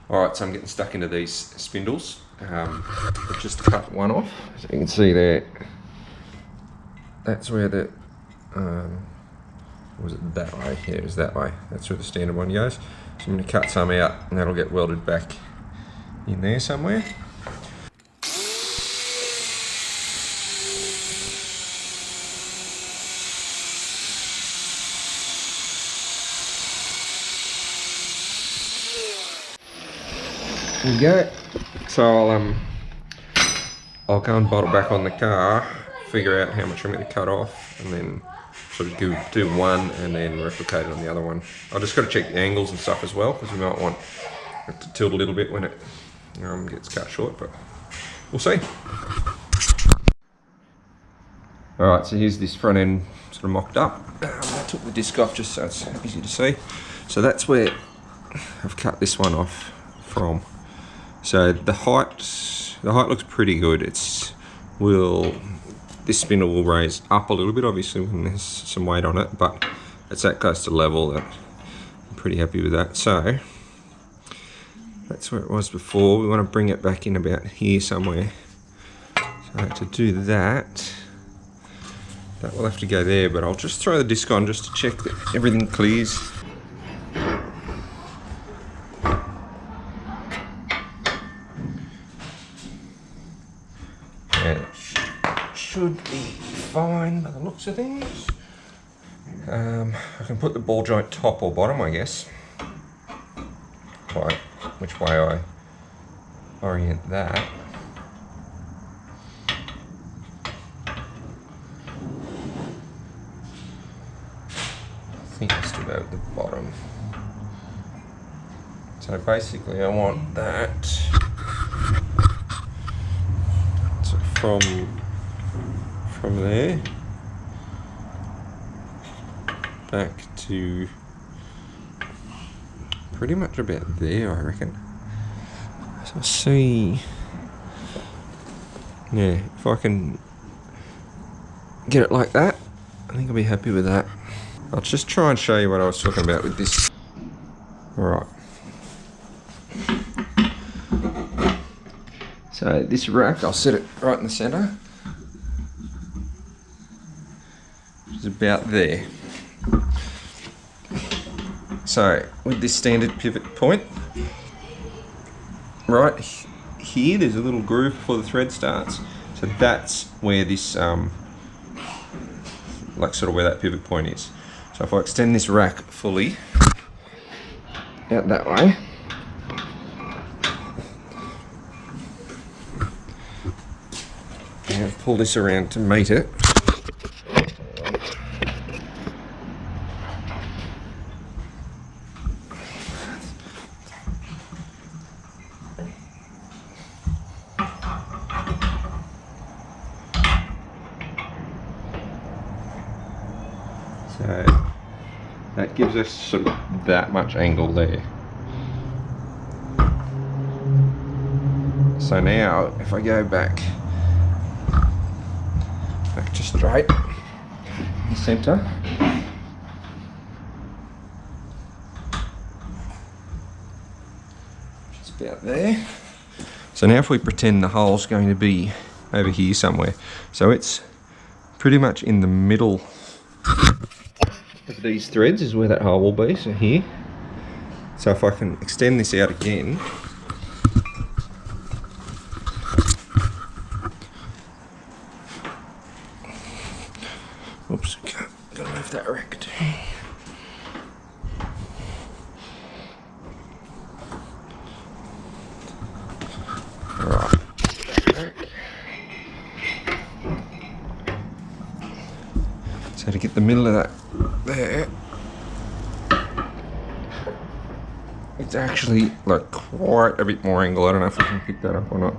Alright, so I'm getting stuck into these spindles. I've just cut one off, as you can see there. That's where the, was it that way? Yeah, it was that way. That's where the standard one goes. So I'm going to cut some out and that'll get welded back in there somewhere. There we go. So I'll go and bottle back on the car, figure out how much I'm going to cut off, and then sort of do one and then replicate it on the other one. I've just got to check the angles and stuff as well, because we might want it to tilt a little bit when it gets cut short, but we'll see. Alright, so here's this front end sort of mocked up. I took the disc off just so it's easy to see. So that's where I've cut this one off from. So the height looks pretty good. This spindle will raise up a little bit, obviously, when there's some weight on it, but it's that close to level that I'm pretty happy with that. So that's where it was before. We want to bring it back in about here somewhere. So to do that will have to go there, but I'll just throw the disc on just to check that everything clears. Should be fine by the looks of things. I can put the ball joint top or bottom, I guess. Quite which way I orient that. I think I still go with the bottom. So basically I want that so from there back to pretty much about there, I reckon. So see, yeah, if I can get it like that, I think I'll be happy with that. I'll just try and show you what I was talking about with this. Alright. So this rack, I'll set it right in the centre. Which is about there. So with this standard pivot point, right here, there's a little groove before the thread starts. So that's where this, like sort of where that pivot point is. So if I extend this rack fully out that way, and pull this around to meet it. So that gives us sort of that much angle there. So now if I go back to straight, centre, just about there. So now if we pretend the hole's going to be over here somewhere, so it's pretty much in the middle of these threads is where that hole will be, so here. So if I can extend this out again, oops, gotta move that rack too. Alright. So to get the middle of that there, it's actually like quite a bit more angle. I don't know if I can pick that up or not.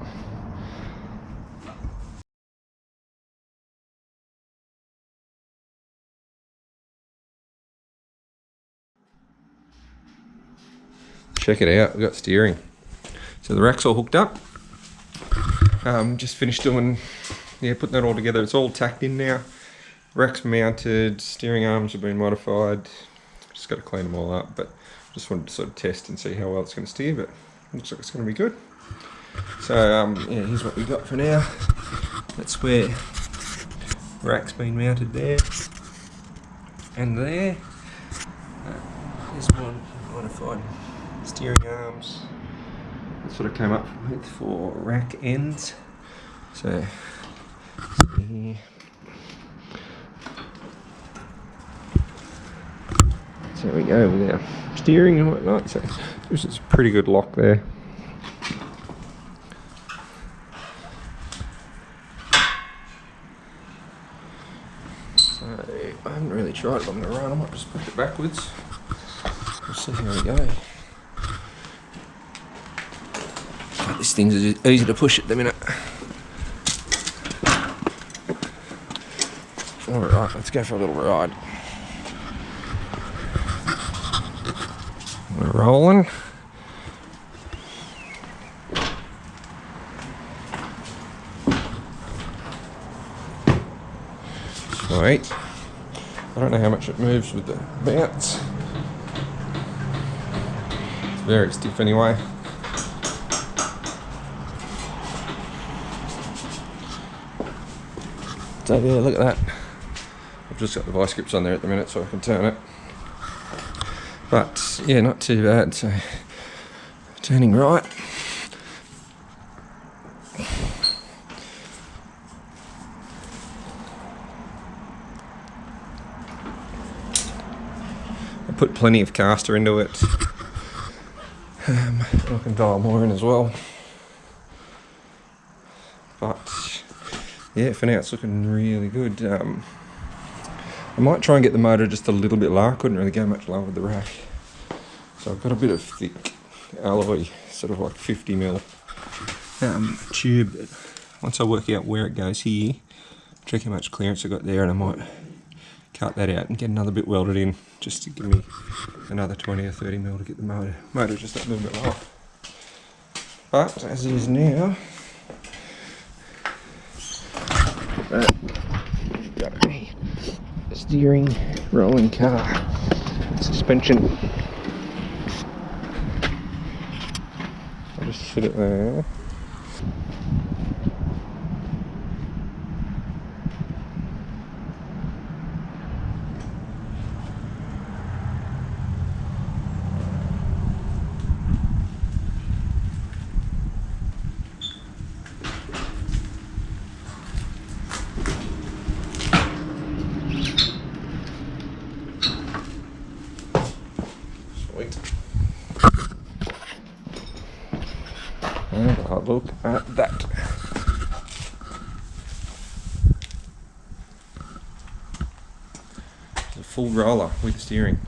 Check it out, we've got steering. So the rack's all hooked up. Just finished doing, putting that all together. It's all tacked in now. Rack's mounted, steering arms have been modified. Just got to clean them all up, but just wanted to sort of test and see how well it's going to steer. But looks like it's going to be good. So yeah, here's what we got for now. That's where rack's been mounted there and there. Here's one modified steering arms. That's what I came up with for rack ends. So here. So there we go with our steering and whatnot. So this is a pretty good lock there. So I haven't really tried it on the run. I might just push it backwards. We'll see how we go. This thing's easy to push at the minute. Alright, let's go for a little ride. We're rolling. Sweet. I don't know how much it moves with the bounce. It's very stiff anyway. So yeah, look at that. I've just got the vice grips on there at the minute so I can turn it. But yeah, not too bad. So turning right. I put plenty of caster into it. I can dial more in as well. But yeah, for now it's looking really good. I might try and get the motor just a little bit lower. I couldn't really go much lower with the rack. So I've got a bit of thick alloy, sort of like 50mm tube. But once I work out where it goes here, check how much clearance I got there, and I might cut that out and get another bit welded in just to give me another 20 or 30mm to get the motor just that little bit lower. But as it is now, steering, rolling car, suspension. I'll just sit it there. And I'll look at that. It's a full roller with steering.